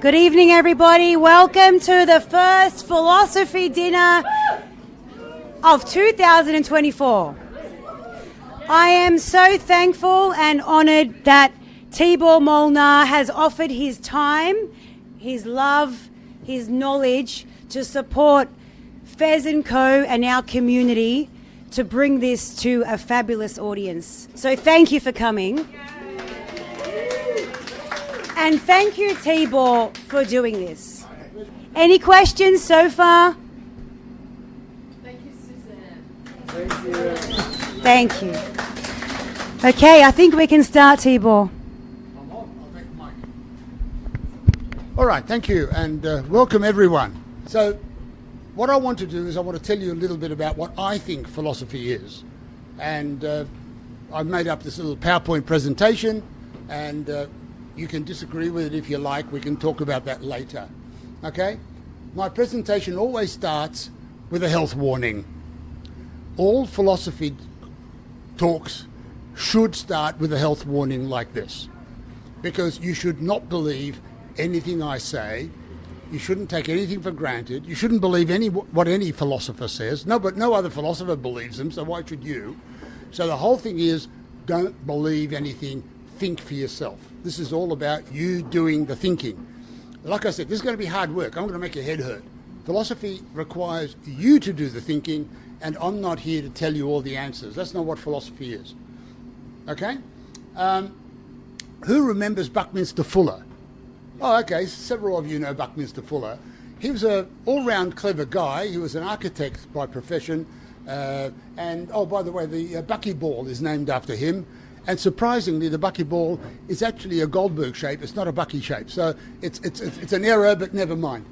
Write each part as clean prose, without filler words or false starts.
Good evening, everybody. Welcome to the first philosophy dinner of 2024. I am so thankful and honoured that Tibor Molnar has offered his time, his love, his knowledge to support Fez Co and our community to bring this to a fabulous audience. So thank you for coming. And thank you, Tibor, for doing this. Any questions so far? Thank you, Suzanne. Thank you. Thank you. Okay, I think we can start, Tibor. I'll take the mic. All right, thank you, and welcome everyone. So what I want to do is I want to tell you a little bit about what I think philosophy is. And I've made up this little PowerPoint presentation, and you can disagree with it if you like. We can talk about that later. Okay? My presentation always starts with a health warning. All philosophy talks should start with a health warning like this, because you should not believe anything I say. You shouldn't take anything for granted. You shouldn't believe what any philosopher says. No, but no other philosopher believes them, so why should you? So the whole thing is, don't believe anything. Think for yourself. This is all about you doing the thinking. Like I said, this is going to be hard work. I'm going to make your head hurt. Philosophy requires you to do the thinking, and I'm not here to tell you all the answers. That's not what philosophy is. Okay? Who remembers Buckminster Fuller? Oh, okay, several of you know Buckminster Fuller. He was an all-round clever guy. He was an architect by profession. And, oh, by the way, the buckyball is named after him. And surprisingly, the buckyball is actually a Goldberg shape. It's not a bucky shape. So it's an error, but never mind.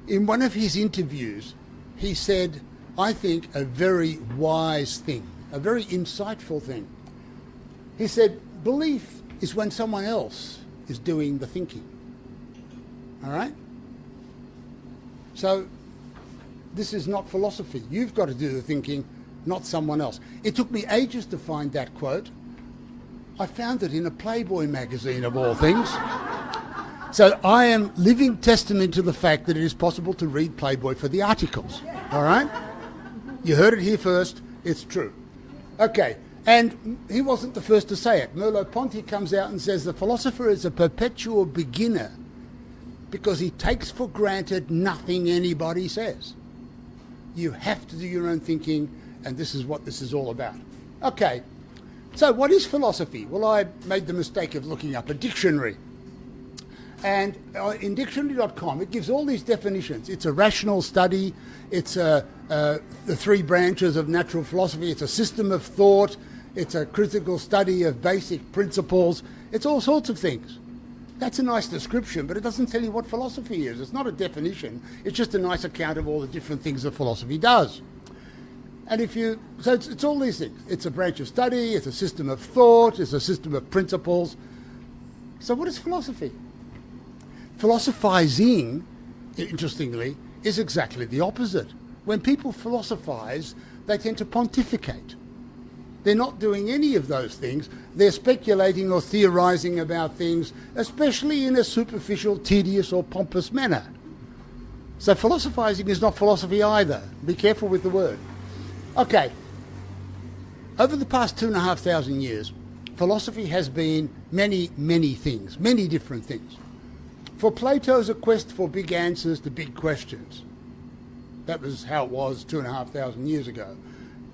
In one of his interviews, he said, I think, a very wise thing, a very insightful thing. He said, belief is when someone else is doing the thinking. All right? So this is not philosophy. You've got to do the thinking, not someone else. It took me ages to find that quote. I found it in a Playboy magazine, of all things. So I am living testament to the fact that it is possible to read Playboy for the articles. All right? You heard it here first. It's true. Okay. And he wasn't the first to say it. Merleau-Ponty comes out and says the philosopher is a perpetual beginner because he takes for granted nothing anybody says. You have to do your own thinking, and this is what this is all about. Okay, so what is philosophy? Well, I made the mistake of looking up a dictionary. And in dictionary.com, it gives all these definitions. It's a rational study. It's the three branches of natural philosophy. It's a system of thought. It's a critical study of basic principles. It's all sorts of things. That's a nice description, but it doesn't tell you what philosophy is. It's not a definition. It's just a nice account of all the different things that philosophy does. And so it's all these things. It's a branch of study. It's a system of thought. It's a system of principles. So what is philosophy? Philosophizing, interestingly, is exactly the opposite. When people philosophize, they tend to pontificate. They're not doing any of those things. They're speculating or theorizing about things, especially in a superficial, tedious, or pompous manner. So philosophizing is not philosophy either. Be careful with the word. Okay. Over the past 2,500 years, philosophy has been many, many things, many different things. For Plato, a quest for big answers to big questions. That was how it was 2,500 years ago.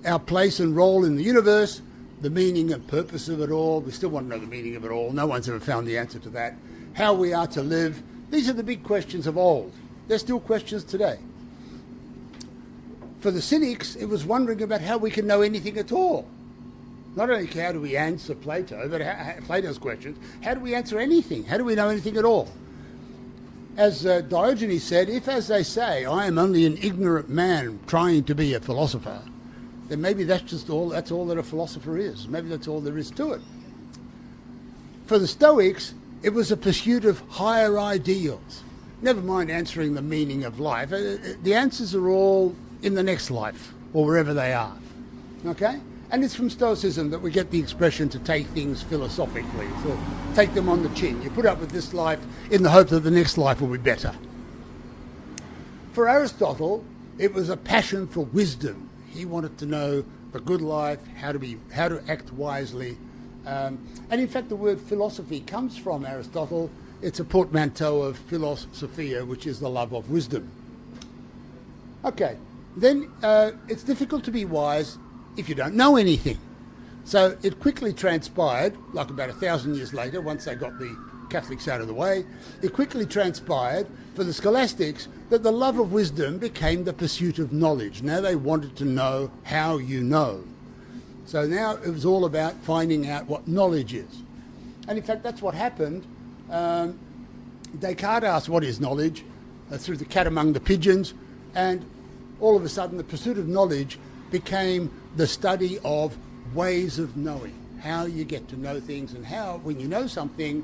Our place and role in the universe, the meaning and purpose of it all. We still want to know the meaning of it all. No one's ever found the answer to that. How we are to live. These are the big questions of old. They're still questions today. For the cynics, it was wondering about how we can know anything at all. Not only how do we answer Plato, but Plato's questions, how do we answer anything? How do we know anything at all? As Diogenes said, if, as they say, I am only an ignorant man trying to be a philosopher, then maybe that's all that a philosopher is. Maybe that's all there is to it. For the Stoics, it was a pursuit of higher ideals. Never mind answering the meaning of life. The answers are all in the next life, or wherever they are. Okay? And it's from Stoicism that we get the expression to take things philosophically, to take them on the chin. You put up with this life in the hope that the next life will be better. For Aristotle, it was a passion for wisdom. He wanted to know the good life, how to act wisely. And in fact, the word philosophy comes from Aristotle. It's a portmanteau of philos sophia, which is the love of wisdom. Okay, then it's difficult to be wise if you don't know anything. So it quickly transpired, like about 1,000 years later, once they got the Catholics out of the way, it quickly transpired for the scholastics that the love of wisdom became the pursuit of knowledge. Now they wanted to know how you know. So now it was all about finding out what knowledge is. And in fact, that's what happened. Descartes asked, what is knowledge? Threw the cat among the pigeons, and all of a sudden the pursuit of knowledge became the study of ways of knowing, how you get to know things, and how, when you know something,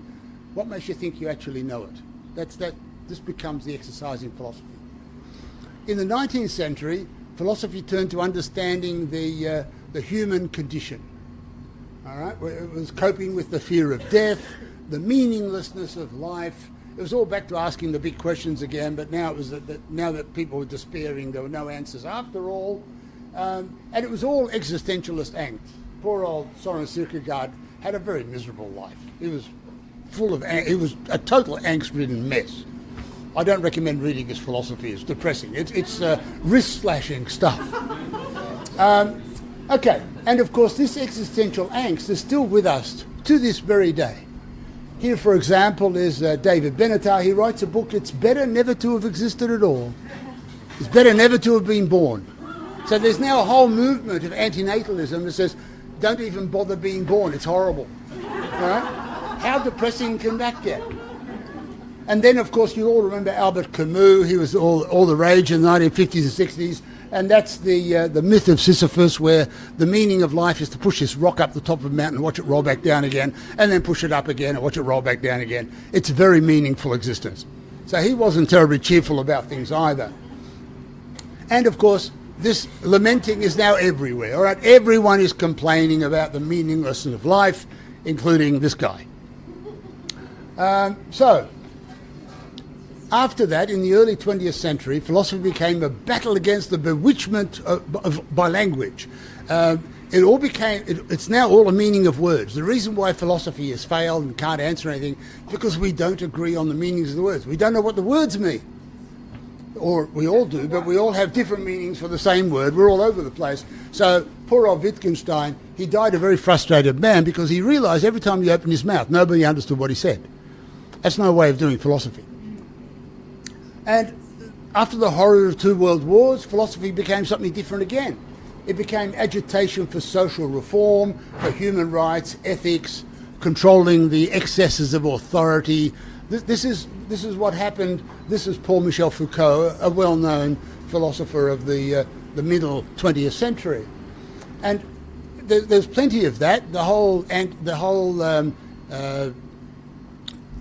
what makes you think you actually know it. This becomes the exercise in philosophy. In the 19th century, philosophy turned to understanding the human condition. All right, it was coping with the fear of death, the meaninglessness of life. It was all back to asking the big questions again, but now it was now that people were despairing, there were no answers after all. And it was all existentialist angst. Poor old Soren Kierkegaard had a very miserable life. He was full of it was a total angst-ridden mess. I don't recommend reading his philosophy. It's depressing. It's wrist-slashing stuff. Okay, and of course this existential angst is still with us to this very day. Here, for example, is David Benatar. He writes a book, It's Better Never to Have Existed at All. It's better never to have been born. So there's now a whole movement of antinatalism that says, don't even bother being born, it's horrible. All right? How depressing can that get? And then, of course, you all remember Albert Camus. He was all the rage in the 1950s and 60s. And that's the myth of Sisyphus, where the meaning of life is to push this rock up the top of a mountain and watch it roll back down again, and then push it up again and watch it roll back down again. It's a very meaningful existence. So he wasn't terribly cheerful about things either. And, of course, this lamenting is now everywhere. All right, everyone is complaining about the meaninglessness of life, including this guy. So, after that, in the early 20th century, philosophy became a battle against the bewitchment by language. It's now all a meaning of words. The reason why philosophy has failed and can't answer anything is because we don't agree on the meanings of the words. We don't know what the words mean. Or we all do, but we all have different meanings for the same word. We're all over the place. So poor old Wittgenstein, he died a very frustrated man because he realised every time he opened his mouth, nobody understood what he said. That's no way of doing philosophy. And after the horror of 2 world wars, philosophy became something different again. It became agitation for social reform, for human rights, ethics, controlling the excesses of authority. This is what happened. This is Paul Michel Foucault, a well-known philosopher of the middle 20th century. And there's plenty of that. The whole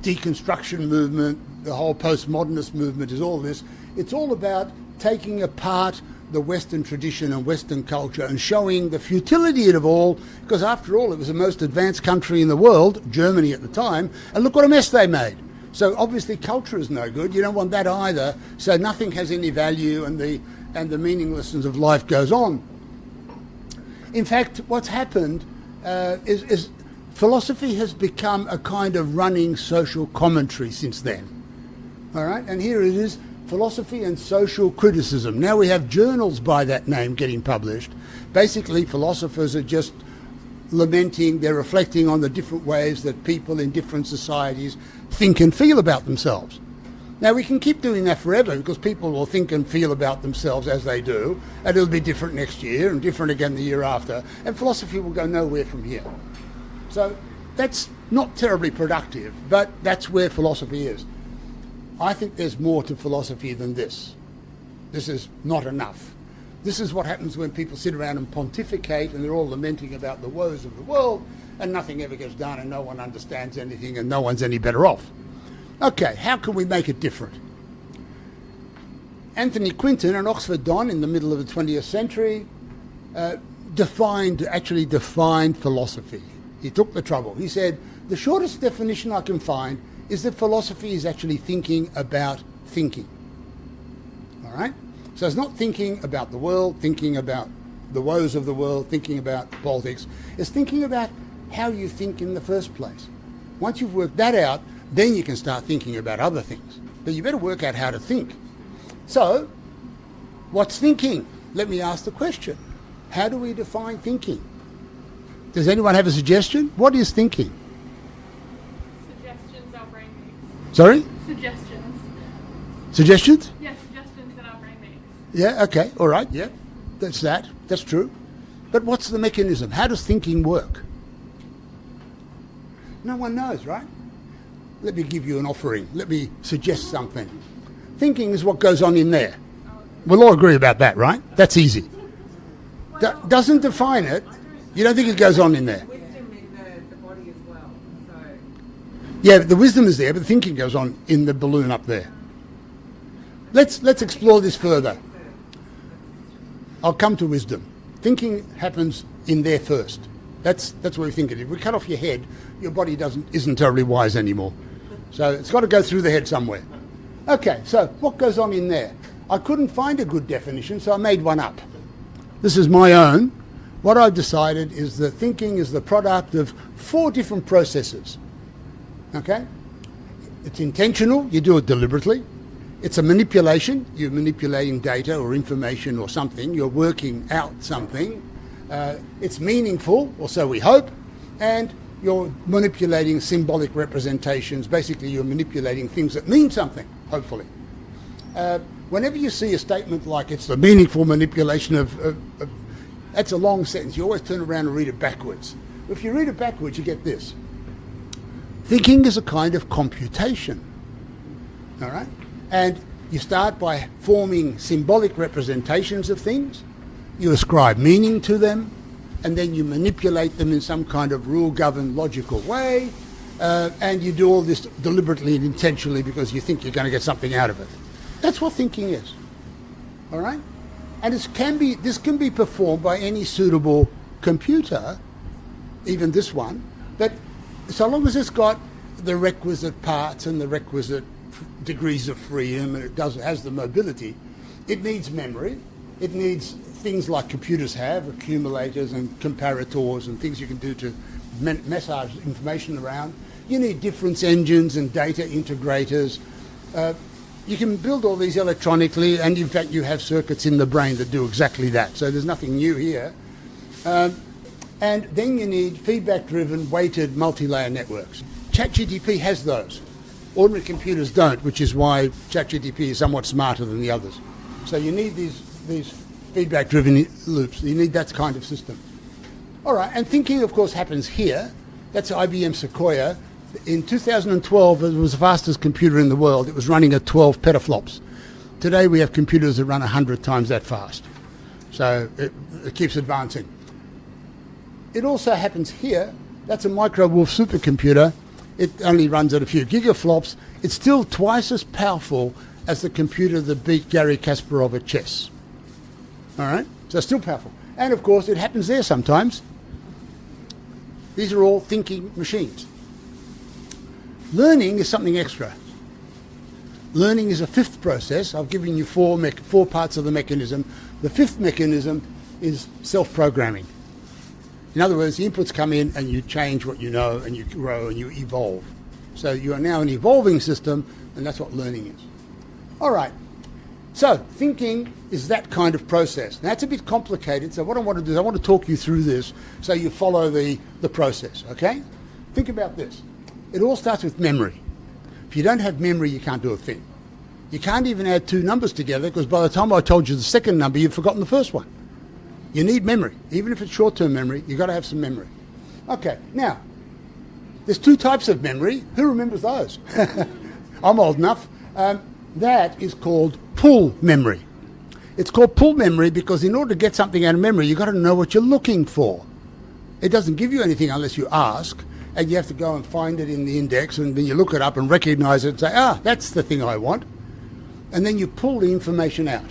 deconstruction movement, the whole postmodernist movement is all this. It's all about taking apart the Western tradition and Western culture and showing the futility of it all, because after all, it was the most advanced country in the world, Germany at the time, and look what a mess they made. So obviously culture is no good. You don't want that either. So nothing has any value, and the meaninglessness of life goes on. In fact, what's happened is philosophy has become a kind of running social commentary since then. All right, and here it is, philosophy and social criticism. Now we have journals by that name getting published. Basically, philosophers are just lamenting, they're reflecting on the different ways that people in different societies think and feel about themselves. Now we can keep doing that forever because people will think and feel about themselves as they do, and it'll be different next year and different again the year after, and philosophy will go nowhere from here. So that's not terribly productive, but that's where philosophy is. I think there's more to philosophy than this. This is not enough. This is what happens when people sit around and pontificate and they're all lamenting about the woes of the world and nothing ever gets done and no one understands anything and no one's any better off. Okay, how can we make it different? Anthony Quinton, an Oxford Don in the middle of the 20th century, actually defined philosophy. He took the trouble. He said, the shortest definition I can find is that philosophy is actually thinking about thinking. All right? So it's not thinking about the world, thinking about the woes of the world, thinking about politics. It's thinking about how you think in the first place. Once you've worked that out, then you can start thinking about other things. But you better work out how to think. So, what's thinking? Let me ask the question. How do we define thinking? Does anyone have a suggestion? What is thinking? Suggestions our brain makes. Sorry? Suggestions. Suggestions? Yes, suggestions that our brain makes. Yeah, okay, all right, yeah. That's true. But what's the mechanism? How does thinking work? No one knows, right? Let me give you an offering. Let me suggest something. Thinking is what goes on in there. We'll all agree about that, right? That's easy. Doesn't define it. You don't think it goes on in there? Wisdom in the body as well. So Yeah, the wisdom is there, but the thinking goes on in the balloon up there. Let's explore this further. I'll come to wisdom. Thinking happens in there first. That's where we think it. If we cut off your head, your body isn't terribly wise anymore. So it's got to go through the head somewhere. Okay, so what goes on in there? I couldn't find a good definition, so I made one up. This is my own. What I've decided is that thinking is the product of 4 different processes. Okay? It's intentional, you do it deliberately. It's a manipulation, you're manipulating data or information or something, you're working out something. It's meaningful, or so we hope, and you're manipulating symbolic representations. Basically, you're manipulating things that mean something, hopefully. Whenever you see a statement like it's the meaningful manipulation of that's a long sentence. You always turn around and read it backwards. If you read it backwards, you get this. Thinking is a kind of computation, all right? And you start by forming symbolic representations of things, you ascribe meaning to them, and then you manipulate them in some kind of rule-governed, logical way, and you do all this deliberately and intentionally because you think you're going to get something out of it. That's what thinking is, all right? And this can be performed by any suitable computer, even this one, but so long as it's got the requisite parts and the requisite degrees of freedom and it has the mobility, it needs memory, it needs things like computers have, accumulators and comparators and things you can do to massage information around. You need difference engines and data integrators. You can build all these electronically, and in fact you have circuits in the brain that do exactly that, so there's nothing new here. And then you need feedback-driven, weighted, multi-layer networks. ChatGPT has those. Ordinary computers don't, which is why ChatGPT is somewhat smarter than the others. So you need these feedback-driven loops. You need that kind of system. All right, and thinking, of course, happens here. That's IBM Sequoia. In 2012, it was the fastest computer in the world. It was running at 12 petaflops. Today, we have computers that run 100 times that fast. So it keeps advancing. It also happens here. That's a micro-wolf supercomputer. It only runs at a few gigaflops. It's still twice as powerful as the computer that beat Garry Kasparov at chess. All right? So it's still powerful. And, of course, it happens there sometimes. These are all thinking machines. Learning is something extra. Learning is a 5th process. I've given you 4 parts of the mechanism. The 5th mechanism is self-programming. In other words, the inputs come in and you change what you know and you grow and you evolve. So you are now an evolving system, and that's what learning is. All right. So thinking is that kind of process. Now, it's a bit complicated, so what I want to do is I want to talk you through this so you follow the process, okay? Think about this. It all starts with memory. If you don't have memory, you can't do a thing. You can't even add 2 numbers together because by the time I told you the second number, you've forgotten the first one. You need memory. Even if it's short-term memory, you've got to have some memory. Okay, now, there's 2 types of memory. Who remembers those? I'm old enough. That is called pull memory. It's called pull memory because in order to get something out of memory, you've got to know what you're looking for. It doesn't give you anything unless you ask, and you have to go and find it in the index, and then you look it up and recognize it and say, that's the thing I want. And then you pull the information out.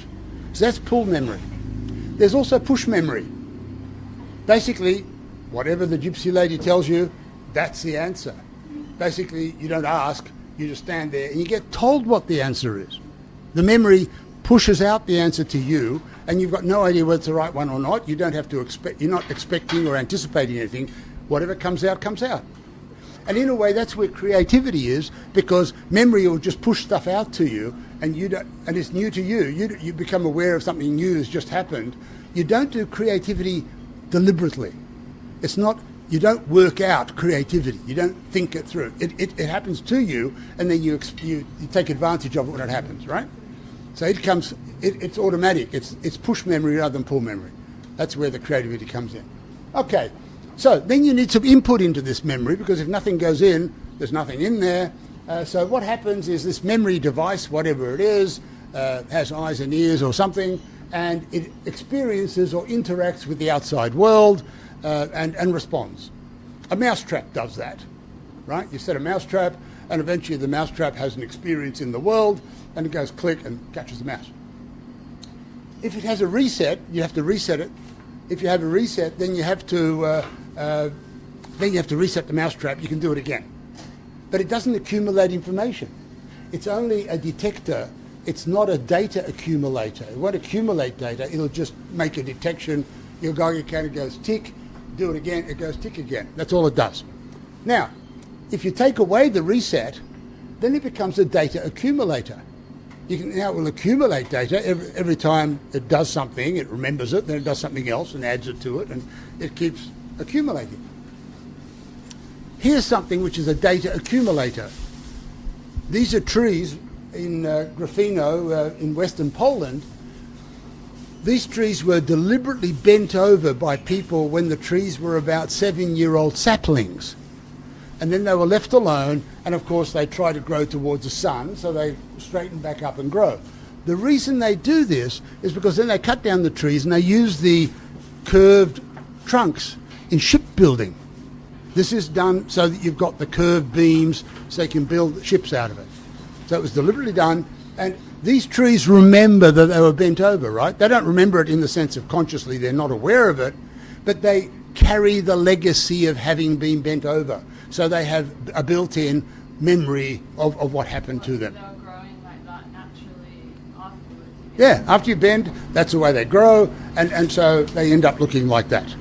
So that's pull memory. There's also push memory. Basically, whatever the gypsy lady tells you, that's the answer. Basically, you don't ask, you just stand there and you get told what the answer is. The memory pushes out the answer to you, and you've got no idea whether it's the right one or not. You don't have to expect, you're not expecting or anticipating anything. Whatever comes out, comes out. And in a way, that's where creativity is, because memory will just push stuff out to you, and you don't, and it's new to you. You become aware of something new that's just happened. You don't do creativity deliberately. It's not, you don't work out creativity. You don't think it through. It happens to you, and then you take advantage of it when it happens, right? So it comes, it's automatic. It's push memory rather than pull memory. That's where the creativity comes in. Okay, so then you need some input into this memory, because if nothing goes in, there's nothing in there. So what happens is this memory device, whatever it is, has eyes and ears or something, and it experiences or interacts with the outside world and responds. A mousetrap does that, right? You set a mousetrap, and eventually the mousetrap has an experience in the world, and it goes click and catches the mouse. If it has a reset, you have to reset it. If you have a reset, then you have to reset the mousetrap. You can do it again, but it doesn't accumulate information. It's only a detector. It's not a data accumulator. It won't accumulate data. It'll just make a detection. Your Geiger counter goes tick. Do it again. It goes tick again. That's all it does. Now, if you take away the reset, then it becomes a data accumulator. Now it will accumulate data every time it does something. It remembers it, then it does something else and adds it to it, and it keeps accumulating. Here's something which is a data accumulator. These are trees in Grafino in western Poland. These trees were deliberately bent over by people when the trees were about 7-year-old saplings. And then they were left alone, and of course they try to grow towards the sun, so they straighten back up and grow. The reason they do this is because then they cut down the trees and they use the curved trunks in shipbuilding. This is done so that you've got the curved beams so they can build ships out of it. So it was deliberately done, and these trees remember that they were bent over, right? They don't remember it in the sense of consciously, they're not aware of it, but they carry the legacy of having been bent over. So they have a built-in memory of what happened to them. They were growing like that naturally afterwards. Yeah, after you bend, that's the way they grow, and so they end up looking like that.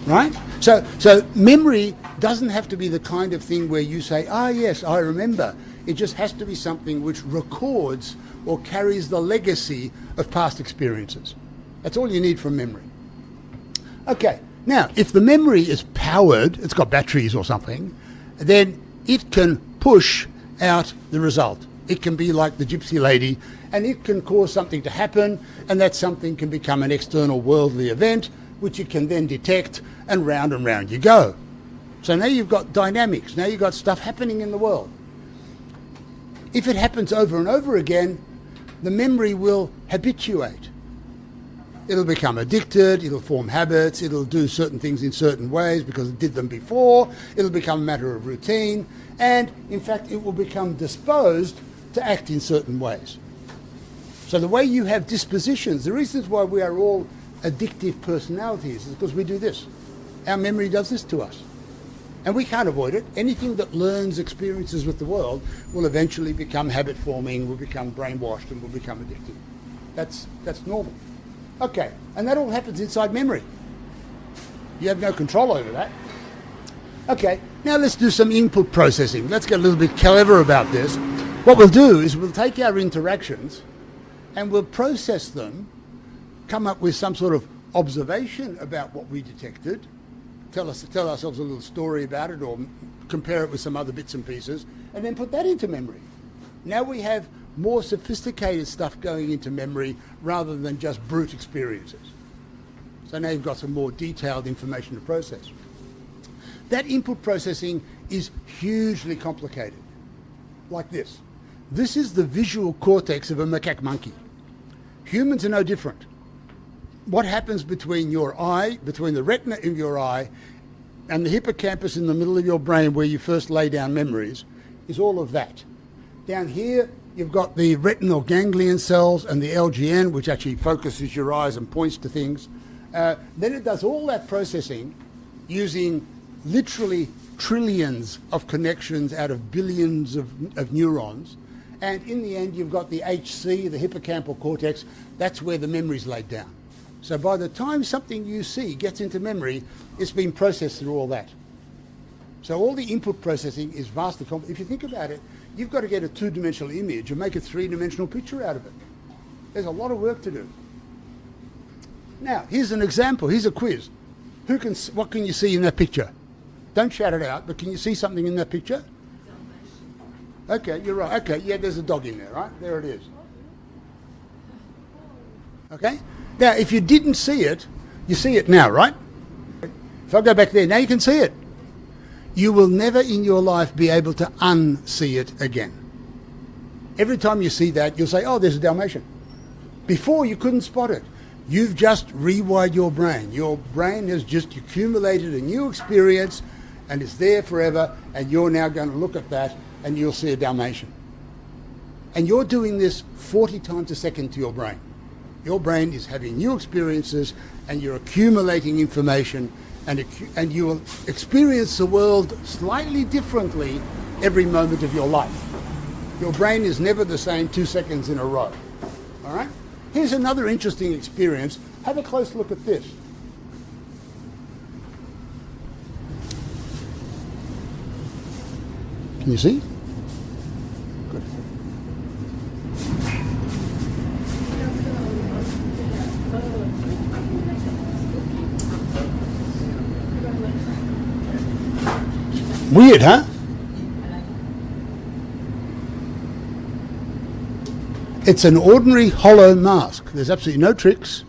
Right? So memory doesn't have to be the kind of thing where you say, yes, I remember. It just has to be something which records or carries the legacy of past experiences. That's all you need from memory. Okay, now, if the memory is powered, it's got batteries or something, then it can push out the result. It can be like the gypsy lady, and it can cause something to happen, and that something can become an external worldly event, which you can then detect, and round you go. So now you've got dynamics. Now you've got stuff happening in the world. If it happens over and over again, the memory will habituate. It'll become addicted, it'll form habits, it'll do certain things in certain ways because it did them before, it'll become a matter of routine, and in fact it will become disposed to act in certain ways. So the way you have dispositions, the reasons why we are all addictive personalities is because we do this. Our memory does this to us. And we can't avoid it. Anything that learns experiences with the world will eventually become habit forming, will become brainwashed, and will become addictive. That's normal. Okay, and that all happens inside memory. You have no control over that. Okay, now let's do some input processing. Let's get a little bit clever about this. What we'll do is we'll take our interactions and we'll process them, come up with some sort of observation about what we detected, tell ourselves a little story about it or compare it with some other bits and pieces, and then put that into memory. Now we have more sophisticated stuff going into memory rather than just brute experiences. So now you've got some more detailed information to process. That input processing is hugely complicated, like this. This is the visual cortex of a macaque monkey. Humans are no different. What happens between your eye, between the retina of your eye and the hippocampus in the middle of your brain where you first lay down memories is all of that. Down here, you've got the retinal ganglion cells and the LGN, which actually focuses your eyes and points to things. Then it does all that processing using literally trillions of connections out of billions of neurons. And in the end, you've got the HC, the hippocampal cortex. That's where the memory's laid down. So by the time something you see gets into memory, it's been processed through all that. So all the input processing is vastly complex. If you think about it, you've got to get a two-dimensional image and make a three-dimensional picture out of it. There's a lot of work to do. Now, here's an example. Here's a quiz. What can you see in that picture? Don't shout it out, but can you see something in that picture? Okay, you're right. Okay, yeah, there's a dog in there, right? There it is. Okay? Now, if you didn't see it, you see it now, right? If I go back there, now you can see it. You will never in your life be able to unsee it again. Every time you see that, you'll say, oh, there's a Dalmatian. Before, you couldn't spot it. You've just rewired your brain. Your brain has just accumulated a new experience and it's there forever, and you're now going to look at that and you'll see a Dalmatian. And you're doing this 40 times a second to your brain. Your brain is having new experiences and you're accumulating information, and you will experience the world slightly differently every moment of your life. Your brain is never the same 2 seconds in a row. All right? Here's another interesting experience. Have a close look at this. Can you see? Good. Weird, huh? It's an ordinary hollow mask. There's absolutely no tricks.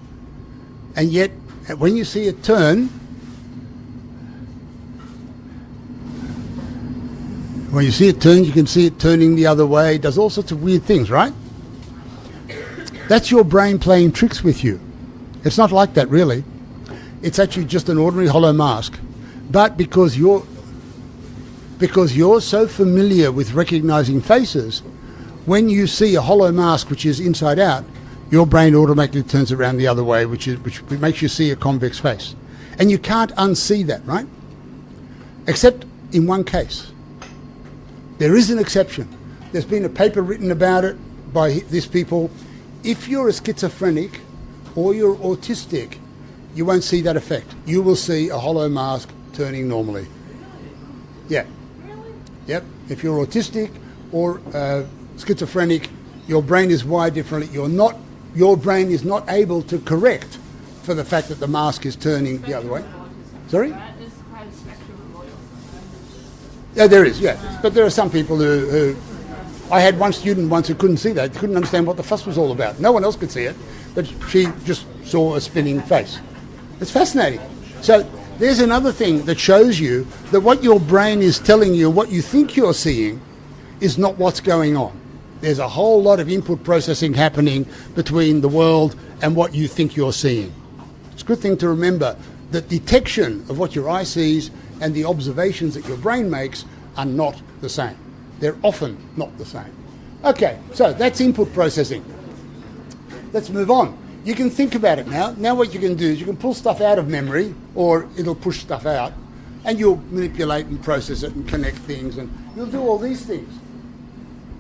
And yet, when you see it turn, you can see it turning the other way. It does all sorts of weird things, right? That's your brain playing tricks with you. It's not like that, really. It's actually just an ordinary hollow mask. But because you're so familiar with recognizing faces, when you see a hollow mask which is inside out, your brain automatically turns around the other way, which makes you see a convex face. And you can't unsee that, right? Except in one case. There is an exception. There's been a paper written about it by these people. If you're a schizophrenic or you're autistic, you won't see that effect. You will see a hollow mask turning normally. Yeah. Yep. If you're autistic or schizophrenic, your brain is wired differently. Your brain is not able to correct for the fact that the mask is turning the other way. Sorry? Yeah, there is, yeah. But there are some people who I had one student once who couldn't see that, couldn't understand what the fuss was all about. No one else could see it, but she just saw a spinning face. It's fascinating. So there's another thing that shows you that what your brain is telling you, what you think you're seeing, is not what's going on. There's a whole lot of input processing happening between the world and what you think you're seeing. It's a good thing to remember that detection of what your eye sees and the observations that your brain makes are not the same. They're often not the same. Okay, so that's input processing. Let's move on. You can think about it now. Now what you can do is you can pull stuff out of memory, or it'll push stuff out, and you'll manipulate and process it and connect things, and you'll do all these things.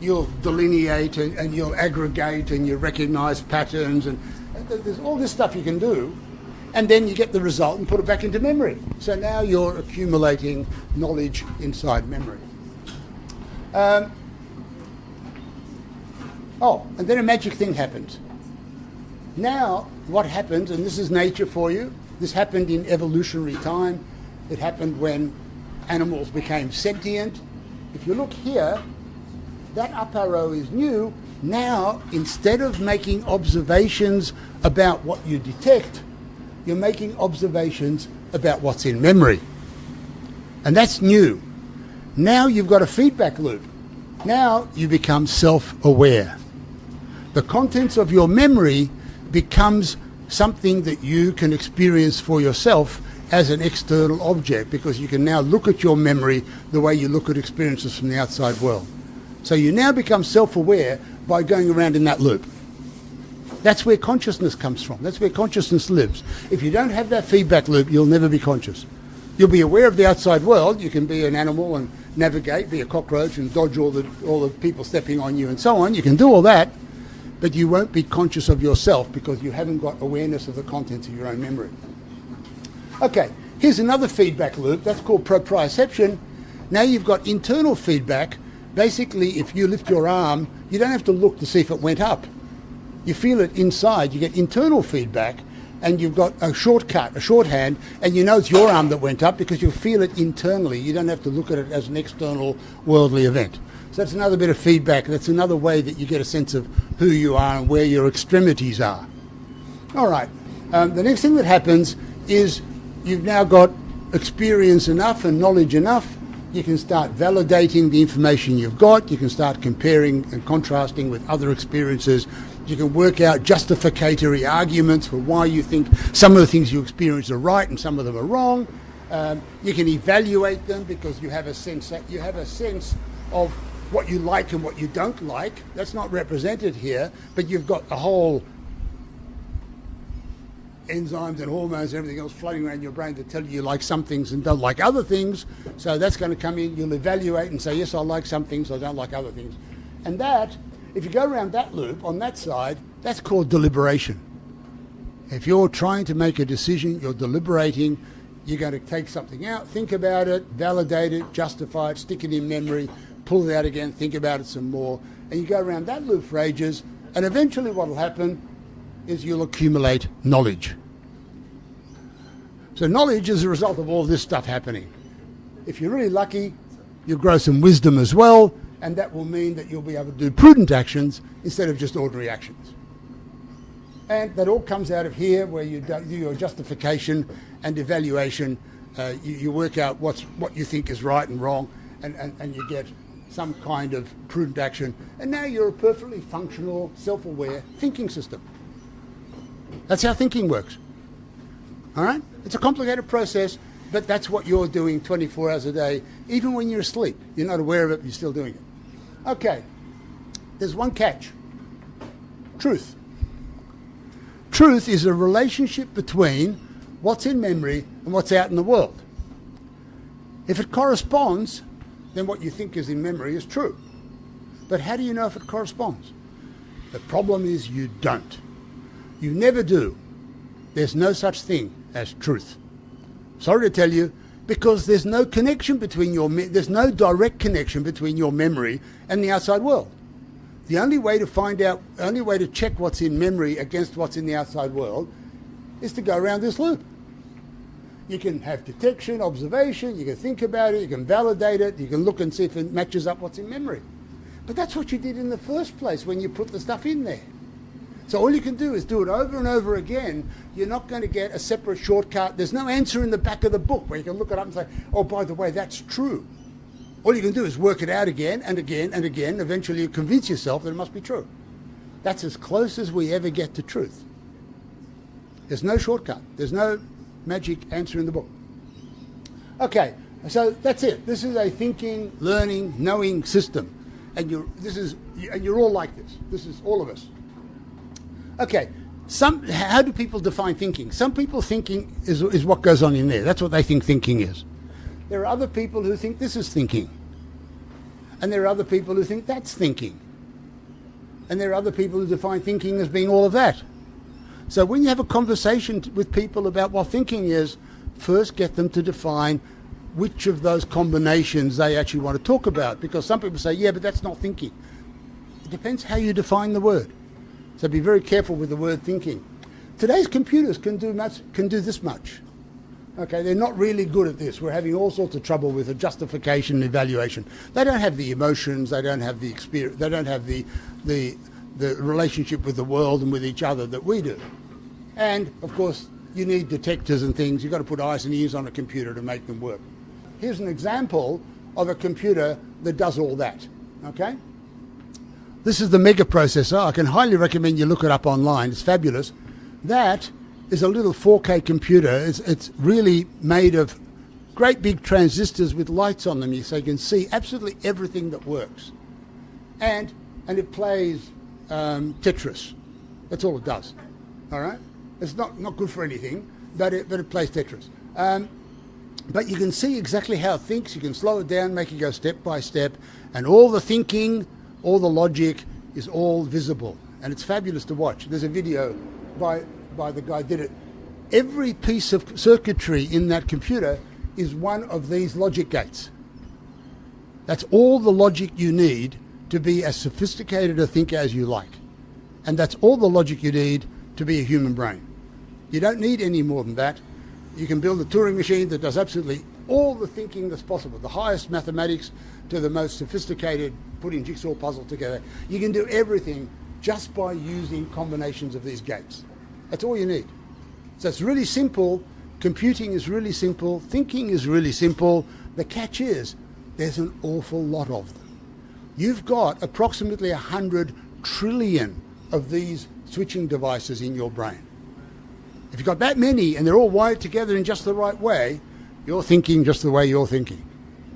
You'll delineate and you'll aggregate and you recognize patterns, and there's all this stuff you can do, and then you get the result and put it back into memory. So now you're accumulating knowledge inside memory. And then a magic thing happens. Now what happens, and this is nature for you, this happened in evolutionary time. It happened when animals became sentient. If you look here, that up arrow is new. Now, instead of making observations about what you detect, you're making observations about what's in memory. And that's new. Now you've got a feedback loop. Now you become self-aware. The contents of your memory becomes something that you can experience for yourself as an external object, because you can now look at your memory the way you look at experiences from the outside world. So you now become self-aware by going around in that loop. That's where consciousness comes from. That's where consciousness lives. If you don't have that feedback loop, you'll never be conscious. You'll be aware of the outside world. You can be an animal and navigate, be a cockroach and dodge all the people stepping on you and so on. You can do all that, but you won't be conscious of yourself because you haven't got awareness of the contents of your own memory. Okay, here's another feedback loop. That's called proprioception. Now you've got internal feedback. Basically, if you lift your arm, you don't have to look to see if it went up. You feel it inside. You get internal feedback, and you've got a shortcut, a shorthand, and you know it's your arm that went up because you feel it internally. You don't have to look at it as an external worldly event. So that's another bit of feedback. That's another way that you get a sense of who you are and where your extremities are. All right. The next thing that happens is you've now got experience enough and knowledge enough. You can start validating the information you've got. You can start comparing and contrasting with other experiences. You can work out justificatory arguments for why you think some of the things you experience are right and some of them are wrong. You can evaluate them because you have a sense of what you like and what you don't like. That's not represented here, but you've got the whole enzymes and hormones and everything else floating around your brain that tell you like some things and don't like other things. So that's going to come in. You'll evaluate and say, yes, I like some things, I don't like other things. And that, if you go around that loop on that side, that's called deliberation. If you're trying to make a decision, you're deliberating, you're going to take something out, think about it, validate it, justify it, stick it in memory, pull it out again, think about it some more, and you go around that loop for ages, and eventually what will happen is you'll accumulate knowledge. So knowledge is a result of all this stuff happening. If you're really lucky, you'll grow some wisdom as well, and that will mean that you'll be able to do prudent actions instead of just ordinary actions. And that all comes out of here where you do your justification and evaluation. You work out what you think is right and wrong, and you get some kind of prudent action. And now you're a perfectly functional, self-aware thinking system. That's how thinking works. All right? It's a complicated process, but that's what you're doing 24 hours a day. Even when you're asleep, you're not aware of it, but you're still doing it. Okay, there's one catch. Truth. Truth is a relationship between what's in memory and what's out in the world. If it corresponds, then what you think is in memory is true. But how do you know if it corresponds? The problem is you don't. You never do. There's no such thing as truth. Sorry to tell you, because there's no connection between there's no direct connection between your memory and the outside world. The only way to check what's in memory against what's in the outside world is to go around this loop. You can have detection, observation, you can think about it, you can validate it, you can look and see if it matches up what's in memory. But that's what you did in the first place when you put the stuff in there. So all you can do is do it over and over again. You're not going to get a separate shortcut. There's no answer in the back of the book where you can look it up and say, oh, by the way, that's true. All you can do is work it out again and again and again. Eventually you convince yourself that it must be true. That's as close as we ever get to truth. There's no shortcut. There's no magic answer in the book. Okay, so that's it. This is a thinking, learning, knowing system. And you're all like this. This is all of us. Okay, how do people define thinking? Some people thinking is what goes on in there. That's what they think thinking is. There are other people who think this is thinking. And there are other people who think that's thinking. And there are other people who define thinking as being all of that. So when you have a conversation with people about what thinking is, first get them to define which of those combinations they actually want to talk about. Because some people say, yeah, but that's not thinking. It depends how you define the word. So be very careful with the word thinking. Today's computers can do this much. Okay, they're not really good at this. We're having all sorts of trouble with the justification and evaluation. They don't have the emotions, they don't have the experience, they don't have the relationship with the world and with each other that we do. And of course, you need detectors and things. You've got to put eyes and ears on a computer to make them work. Here's an example of a computer that does all that. Okay? This is the mega processor. I can highly recommend you look it up online. It's fabulous. That is a little 4K computer. It's really made of great big transistors with lights on them, so you can see absolutely everything that works. And it plays Tetris. That's all it does. All right? It's not good for anything, but it plays Tetris. But you can see exactly how it thinks. You can slow it down, make it go step by step, and all the thinking, all the logic is all visible. And it's fabulous to watch. There's a video by the guy who did it. Every piece of circuitry in that computer is one of these logic gates. That's all the logic you need to be as sophisticated a thinker as you like. And that's all the logic you need to be a human brain. You don't need any more than that. You can build a Turing machine that does absolutely all the thinking that's possible, the highest mathematics to the most sophisticated putting jigsaw puzzle together. You can do everything just by using combinations of these gates. That's all you need. So it's really simple. Computing is really simple. Thinking is really simple. The catch is there's an awful lot of them. You've got approximately 100 trillion of these switching devices in your brain. If you've got that many and they're all wired together in just the right way, you're thinking just the way you're thinking.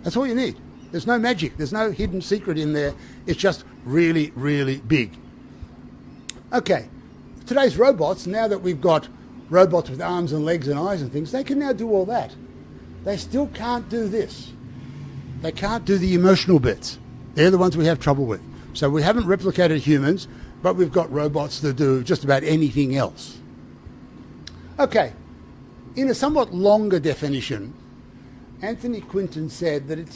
That's all you need. There's no magic. There's no hidden secret in there. It's just really, really big. Okay, today's robots, now that we've got robots with arms and legs and eyes and things, they can now do all that. They still can't do this. They can't do the emotional bits. They're the ones we have trouble with. So we haven't replicated humans, but we've got robots that do just about anything else. Okay, in a somewhat longer definition, Anthony Quinton said that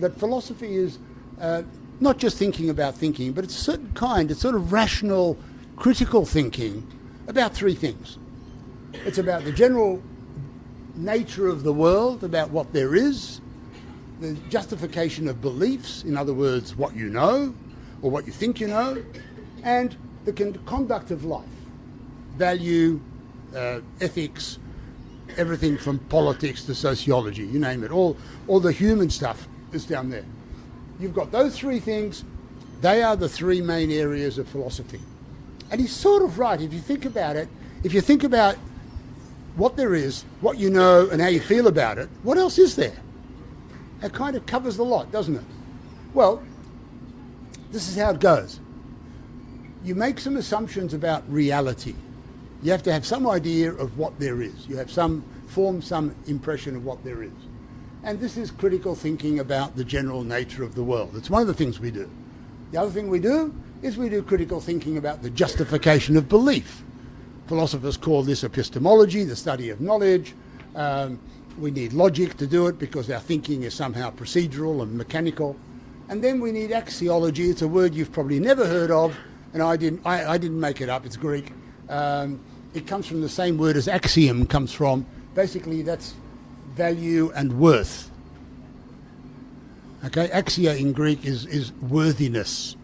that philosophy is not just thinking about thinking, but it's a certain kind, it's sort of rational, critical thinking about three things. It's about the general nature of the world, about what there is, the justification of beliefs, in other words, what you know or what you think you know, and the conduct of life, value, ethics, everything from politics to sociology, you name it. All the human stuff is down there. You've got those three things. They are the three main areas of philosophy. And he's sort of right if you think about it. If you think about what there is, what you know, and how you feel about it, what else is there? It kind of covers the lot, doesn't it? Well, this is how it goes. You make some assumptions about reality. You have to have some idea of what there is. You have form some impression of what there is. And this is critical thinking about the general nature of the world. It's one of the things we do. The other thing we do is we do critical thinking about the justification of belief. Philosophers call this epistemology, the study of knowledge. We need logic to do it because our thinking is somehow procedural and mechanical. And then we need axiology. It's a word you've probably never heard of, and I didn't make it up. It's Greek. It comes from the same word as axiom comes from. Basically, that's value and worth. Okay, axia in Greek is worthiness.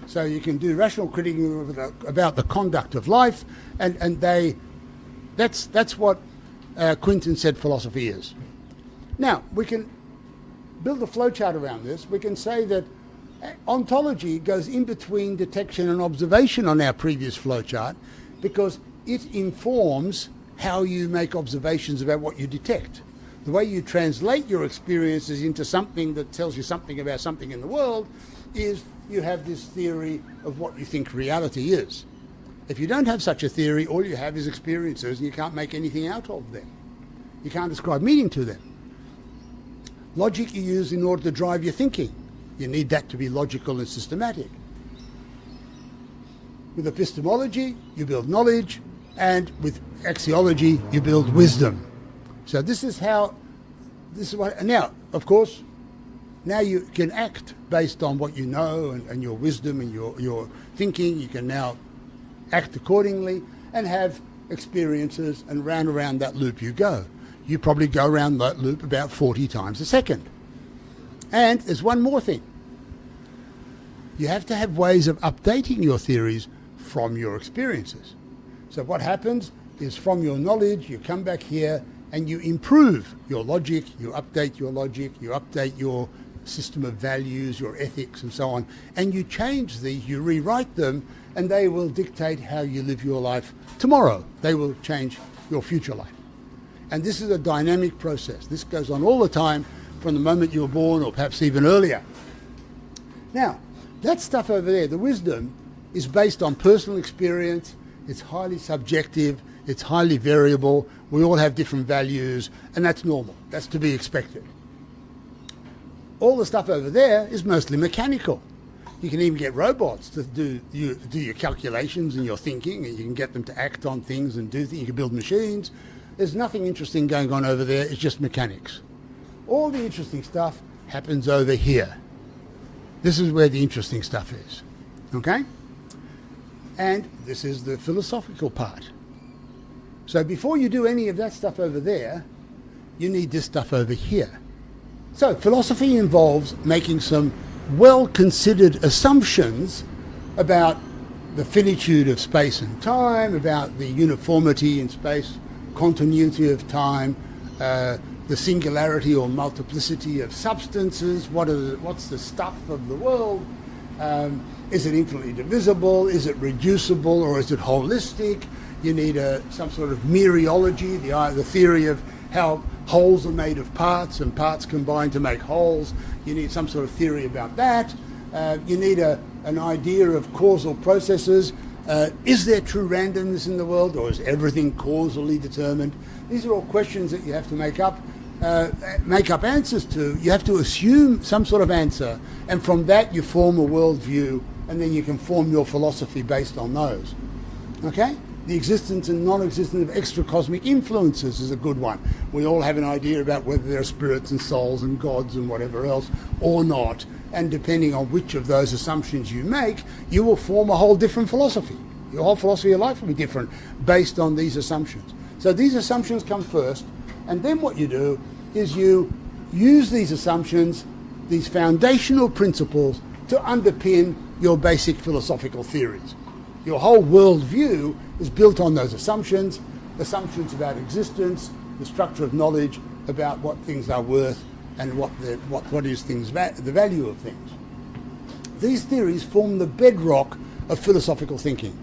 So you can do rational criticism about the conduct of life, and that's what Quinton said philosophy is. Now, we can build a flowchart around this. We can say that ontology goes in between detection and observation on our previous flowchart because it informs how you make observations about what you detect. The way you translate your experiences into something that tells you something about something in the world is you have this theory of what you think reality is. If you don't have such a theory, all you have is experiences and you can't make anything out of them. You can't ascribe meaning to them. Logic you use in order to drive your thinking. You need that to be logical and systematic. With epistemology, you build knowledge, and with axiology, you build wisdom. So this is what, now, of course, now you can act based on what you know and your wisdom and your thinking. You can now act accordingly and have experiences, and round around that loop you go. You probably go around that loop about 40 times a second. And there's one more thing. You have to have ways of updating your theories from your experiences. So what happens is from your knowledge, you come back here and you improve your logic, you update your logic, you update your system of values, your ethics and so on, and you change these, you rewrite them, and they will dictate how you live your life tomorrow. They will change your future life. And this is a dynamic process. This goes on all the time from the moment you were born or perhaps even earlier. Now, that stuff over there, the wisdom, is based on personal experience. It's highly subjective. It's highly variable. We all have different values, and that's normal. That's to be expected. All the stuff over there is mostly mechanical. You can even get robots to do your calculations and your thinking, and you can get them to act on things and do things. You can build machines. There's nothing interesting going on over there. It's just mechanics. All the interesting stuff happens over here. This is where the interesting stuff is. Okay? And this is the philosophical part. So before you do any of that stuff over there, you need this stuff over here. So philosophy involves making some well-considered assumptions about the finitude of space and time, about the uniformity in space, continuity of time, the singularity or multiplicity of substances, what's the stuff of the world, is it infinitely divisible, is it reducible, or is it holistic? You need some sort of mereology, the theory of how wholes are made of parts and parts combine to make wholes. You need some sort of theory about that. You need an idea of causal processes. Is there true randomness in the world, or is everything causally determined? These are all questions that you have to make up answers to. You have to assume some sort of answer, and from that you form a worldview, and then you can form your philosophy based on those. Okay? The existence and non-existence of extra-cosmic influences is a good one. We all have an idea about whether there are spirits and souls and gods and whatever else or not. And depending on which of those assumptions you make, you will form a whole different philosophy. Your whole philosophy of life will be different based on these assumptions. So these assumptions come first, and then what you do is you use these assumptions, these foundational principles, to underpin your basic philosophical theories. Your whole worldview is built on those assumptions about existence, the structure of knowledge, about what things are worth, and what is things the value of things. These theories form the bedrock of philosophical thinking.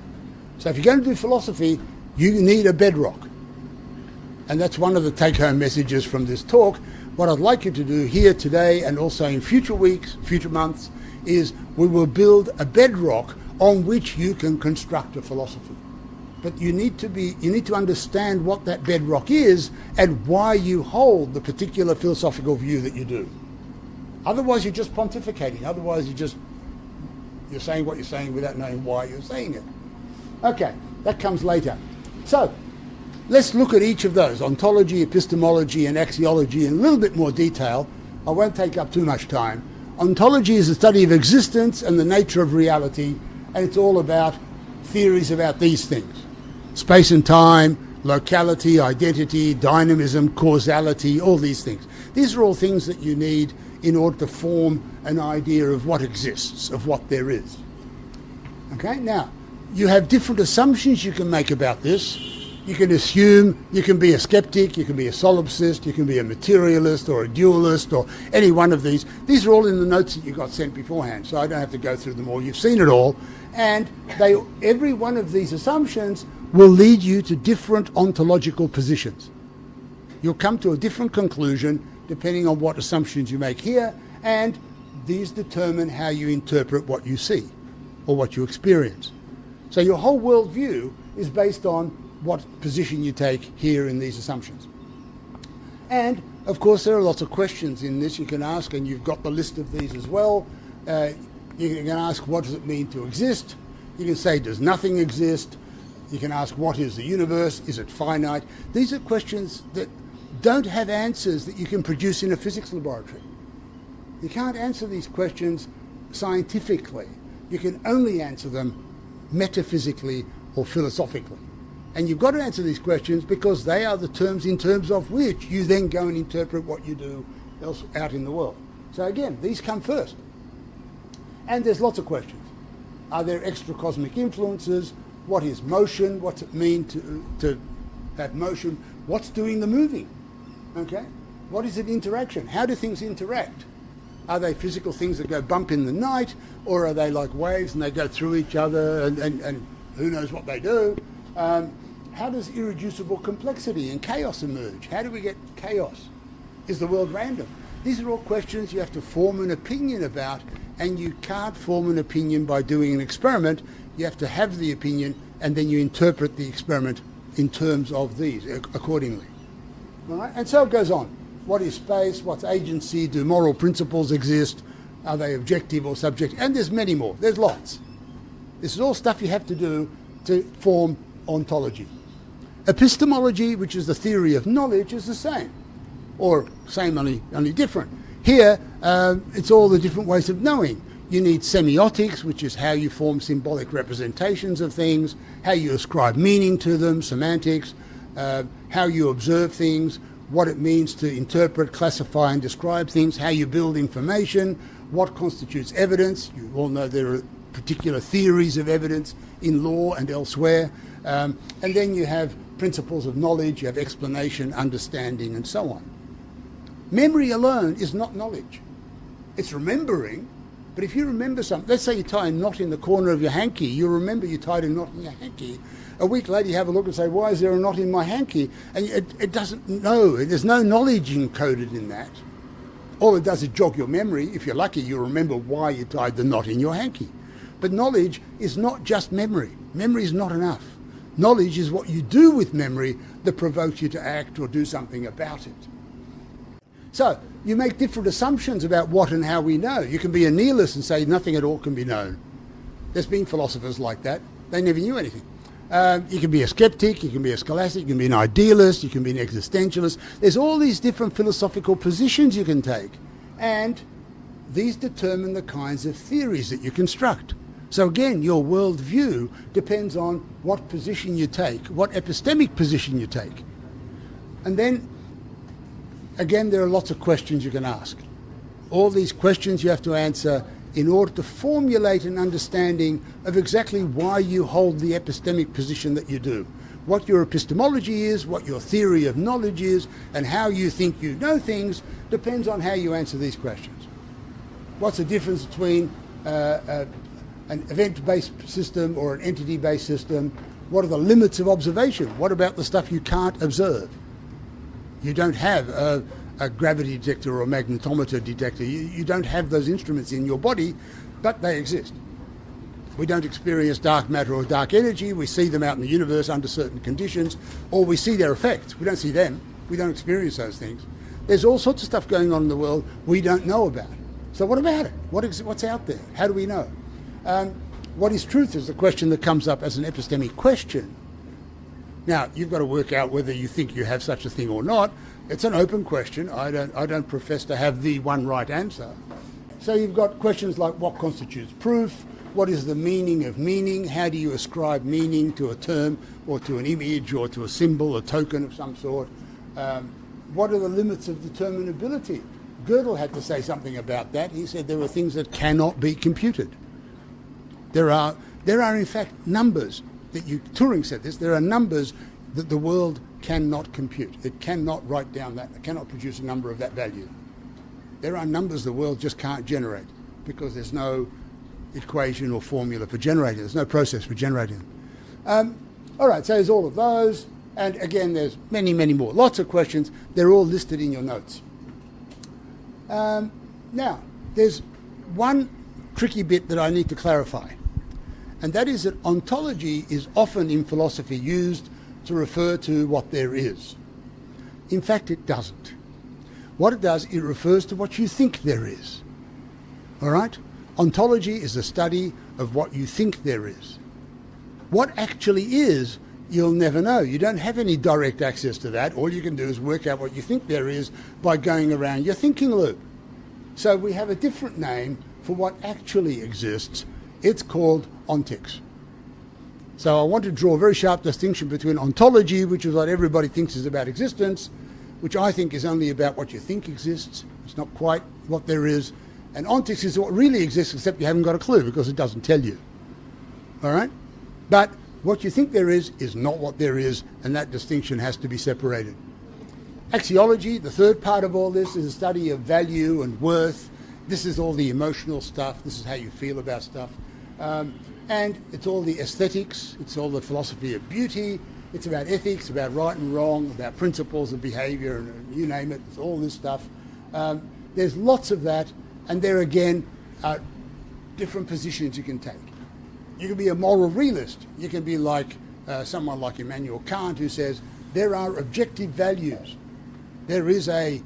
So if you're going to do philosophy, you need a bedrock. And that's one of the take-home messages from this talk. What I'd like you to do here today and also in future weeks, future months, is we will build a bedrock on which you can construct a philosophy. But you need to understand what that bedrock is and why you hold the particular philosophical view that you do. Otherwise you're just pontificating. Otherwise you're saying what you're saying without knowing why you're saying it. Okay, that comes later. So let's look at each of those, ontology, epistemology, and axiology, in a little bit more detail. I won't take up too much time. Ontology is the study of existence and the nature of reality, and it's all about theories about these things. Space and time, locality, identity, dynamism, causality, all these things. These are all things that you need in order to form an idea of what exists, of what there is. Okay, now, you have different assumptions you can make about this. You can assume, you can be a skeptic, you can be a solipsist, you can be a materialist or a dualist or any one of these. These are all in the notes that you got sent beforehand, so I don't have to go through them all. You've seen it all. And every one of these assumptions will lead you to different ontological positions. You'll come to a different conclusion depending on what assumptions you make here, and these determine how you interpret what you see or what you experience. So your whole worldview is based on what position you take here in these assumptions. And, of course, there are lots of questions in this you can ask, and you've got the list of these as well. You can ask, what does it mean to exist? You can say, does nothing exist? You can ask, what is the universe? Is it finite? These are questions that don't have answers that you can produce in a physics laboratory. You can't answer these questions scientifically. You can only answer them metaphysically or philosophically. And you've got to answer these questions because they are the terms in terms of which you then go and interpret what you do else out in the world. So again, these come first. And there's lots of questions. Are there extra-cosmic influences? What is motion? What's it mean to have motion? What's doing the moving? Okay? What is an interaction? How do things interact? Are they physical things that go bump in the night, or are they like waves and they go through each other and who knows what they do? How does irreducible complexity and chaos emerge? How do we get chaos? Is the world random? These are all questions you have to form an opinion about, and you can't form an opinion by doing an experiment. You have to have the opinion and then you interpret the experiment in terms of these accordingly. All right? And so it goes on. What is space? What's agency? Do moral principles exist? Are they objective or subjective? And there's many more. There's lots. This is all stuff you have to do to form ontology. Epistemology, which is the theory of knowledge, is the same. Or same, only different. Here, it's all the different ways of knowing. You need semiotics, which is how you form symbolic representations of things, how you ascribe meaning to them, semantics, how you observe things, what it means to interpret, classify and describe things, how you build information, what constitutes evidence. You all know there are particular theories of evidence in law and elsewhere. And then you have principles of knowledge, you have explanation, understanding, and so on. Memory alone is not knowledge. It's remembering, but if you remember something, let's say you tie a knot in the corner of your hanky, you'll remember you tied a knot in your hanky. A week later you have a look and say, why is there a knot in my hanky? And it doesn't know, there's no knowledge encoded in that. All it does is jog your memory. If you're lucky, you'll remember why you tied the knot in your hanky. But knowledge is not just memory. Memory is not enough. Knowledge is what you do with memory that provokes you to act or do something about it. So you make different assumptions about what and how we know. You can be a nihilist and say nothing at all can be known. There's been philosophers like that. They never knew anything. You can be a skeptic, you can be a scholastic, you can be an idealist, you can be an existentialist. There's all these different philosophical positions you can take. And these determine the kinds of theories that you construct. So again, your worldview depends on what position you take, what epistemic position you take. And then, again, there are lots of questions you can ask. All these questions you have to answer in order to formulate an understanding of exactly why you hold the epistemic position that you do. What your epistemology is, what your theory of knowledge is, and how you think you know things depends on how you answer these questions. What's the difference between an event-based system or an entity-based system? What are the limits of observation? What about the stuff you can't observe? You don't have a gravity detector or a magnetometer detector. You don't have those instruments in your body, but they exist. We don't experience dark matter or dark energy. We see them out in the universe under certain conditions, or we see their effects. We don't see them. We don't experience those things. There's all sorts of stuff going on in the world we don't know about. So what about it? What's out there? How do we know? What is truth is the question that comes up as an epistemic question. Now, you've got to work out whether you think you have such a thing or not. It's an open question. I don't profess to have the one right answer. So you've got questions like what constitutes proof? What is the meaning of meaning? How do you ascribe meaning to a term or to an image or to a symbol, a token of some sort? What are the limits of determinability? Gödel had to say something about that. He said there are things that cannot be computed. There are in fact numbers Turing said this, there are numbers that the world cannot compute. It cannot write down that, it cannot produce a number of that value. There are numbers the world just can't generate because there's no equation or formula for generating. There's no process for generating them. All right, so there's all of those. And again, there's many, many more. Lots of questions. They're all listed in your notes. Now, there's one tricky bit that I need to clarify. And that is that ontology is often in philosophy used to refer to what there is. In fact, it doesn't. What it does, it refers to what you think there is. All right? Ontology is a study of what you think there is. What actually is, you'll never know. You don't have any direct access to that. All you can do is work out what you think there is by going around your thinking loop. So we have a different name for what actually exists. It's called ontics. So I want to draw a very sharp distinction between ontology, which is what everybody thinks is about existence, which I think is only about what you think exists. It's not quite what there is. And ontics is what really exists, except you haven't got a clue because it doesn't tell you. All right? But what you think there is not what there is, and that distinction has to be separated. Axiology, the third part of all this, is a study of value and worth. This is all the emotional stuff. This is how you feel about stuff. And it's all the aesthetics. It's all the philosophy of beauty. It's about ethics, about right and wrong, about principles of behavior, and you name it. It's all this stuff. There's lots of that. And there again are different positions you can take. You can be a moral realist. You can be like someone like Immanuel Kant, who says there are objective values. There is a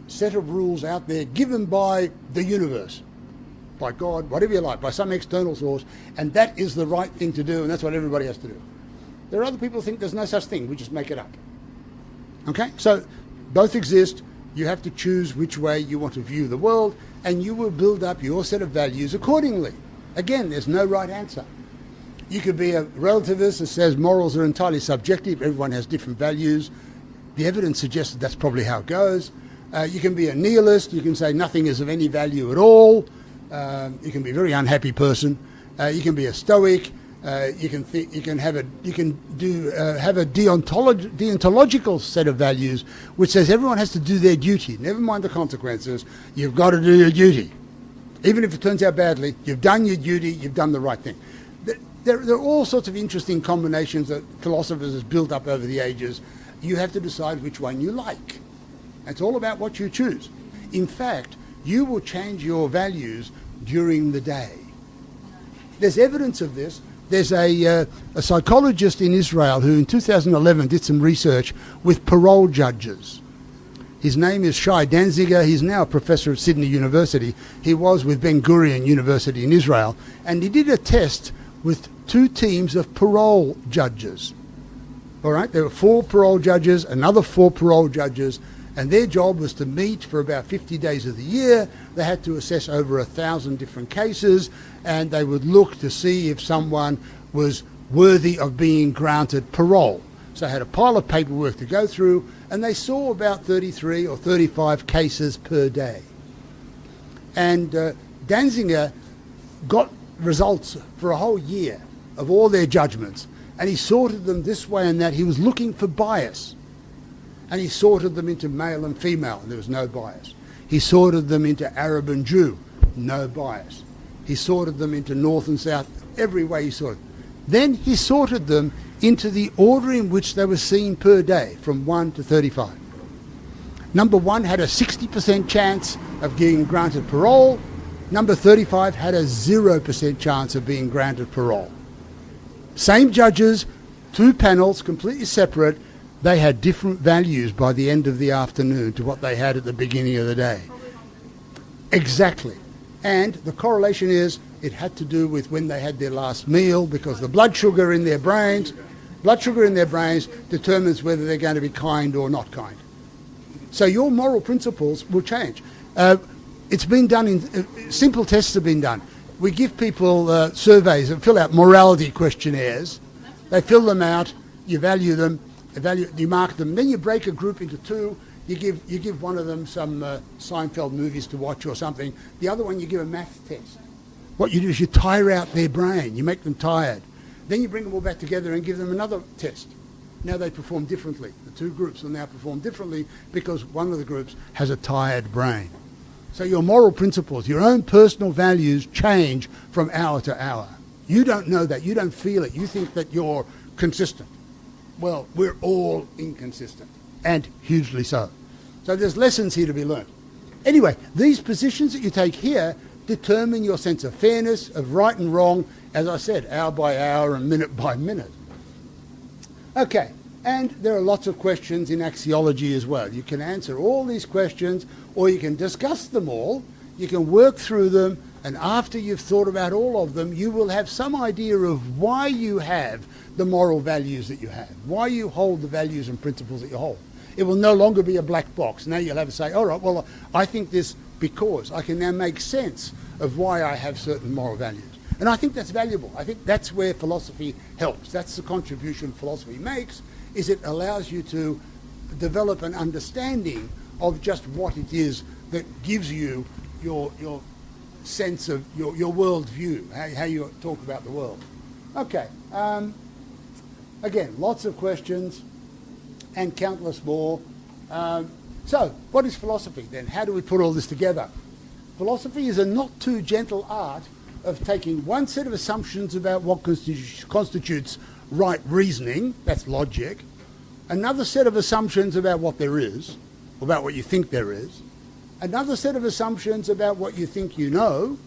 set of rules out there given by the universe, by God, whatever you like, by some external source, and that is the right thing to do, and that's what everybody has to do. There are other people who think there's no such thing. We just make it up. Okay? So both exist. You have to choose which way you want to view the world, and you will build up your set of values accordingly. Again, there's no right answer. You could be a relativist that says morals are entirely subjective. Everyone has different values. The evidence suggests that that's probably how it goes. You can be a nihilist. You can say nothing is of any value at all. You can be a very unhappy person. You can be a stoic. You can have a deontological set of values which says everyone has to do their duty. Never mind the consequences. You've got to do your duty. Even if it turns out badly, you've done your duty, you've done the right thing. There are all sorts of interesting combinations that philosophers have built up over the ages. You have to decide which one you like. It's all about what you choose. In fact, you will change your values during the day. There's evidence of this. There's a psychologist in Israel who in 2011 did some research with parole judges. His name is Shai Danziger. He's now a professor at Sydney University. He was with Ben Gurion University in Israel. And he did a test with 2 teams of parole judges. All right, there were 4 parole judges, another 4 parole judges, and their job was to meet for about 50 days of the year. They had to assess over 1,000 different cases, and they would look to see if someone was worthy of being granted parole. So they had a pile of paperwork to go through, and they saw about 33 or 35 cases per day. And Danziger got results for a whole year of all their judgments, and he sorted them this way and that. He was looking for bias, and he sorted them into male and female, and there was no bias. He sorted them into Arab and Jew, no bias. He sorted them into North and South, every way he sorted. Then he sorted them into the order in which they were seen per day, from 1 to 35. Number 1 had a 60% chance of being granted parole. Number 35 had a 0% chance of being granted parole. Same judges, 2 panels, completely separate. They had different values by the end of the afternoon to what they had at the beginning of the day. Exactly. And the correlation is it had to do with when they had their last meal, because the blood sugar in their brains determines whether they're going to be kind or not kind. So your moral principles will change. It's been done simple tests have been done. We give people surveys and fill out morality questionnaires. They fill them out, you value them, you mark them, then you break a group into 2. You give one of them some Seinfeld movies to watch or something. The other one you give a math test. What you do is you tire out their brain. You make them tired. Then you bring them all back together and give them another test. Now they perform differently. The 2 groups will now perform differently because one of the groups has a tired brain. So your moral principles, your own personal values change from hour to hour. You don't know that. You don't feel it. You think that you're consistent. Well, we're all inconsistent, and hugely so. So there's lessons here to be learned. Anyway, these positions that you take here determine your sense of fairness, of right and wrong, as I said, hour by hour and minute by minute. Okay, and there are lots of questions in axiology as well. You can answer all these questions, or you can discuss them all, you can work through them, and after you've thought about all of them, you will have some idea of why you have the moral values that you have, why you hold the values and principles that you hold. It will no longer be a black box. Now you'll have to say, all right, well, I think this because I can now make sense of why I have certain moral values. And I think that's valuable. I think that's where philosophy helps. That's the contribution philosophy makes, is it allows you to develop an understanding of just what it is that gives you your sense of your world view, how you talk about the world. Okay. Again, lots of questions and countless more. So, what is philosophy then? How do we put all this together? Philosophy is a not too gentle art of taking one set of assumptions about what constitutes right reasoning, that's logic, another set of assumptions about what there is, about what you think there is, another set of assumptions about what you think you know,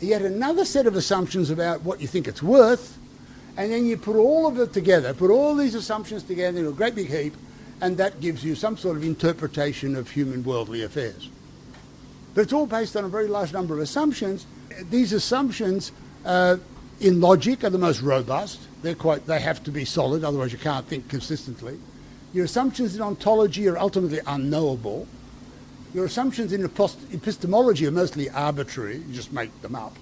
yet another set of assumptions about what you think it's worth, and then you put all of it together, put all these assumptions together in a great big heap, and that gives you some sort of interpretation of human worldly affairs. But it's all based on a very large number of assumptions. These assumptions in logic are the most robust. They have to be solid, otherwise you can't think consistently. Your assumptions in ontology are ultimately unknowable. Your assumptions in epistemology are mostly arbitrary, you just make them up.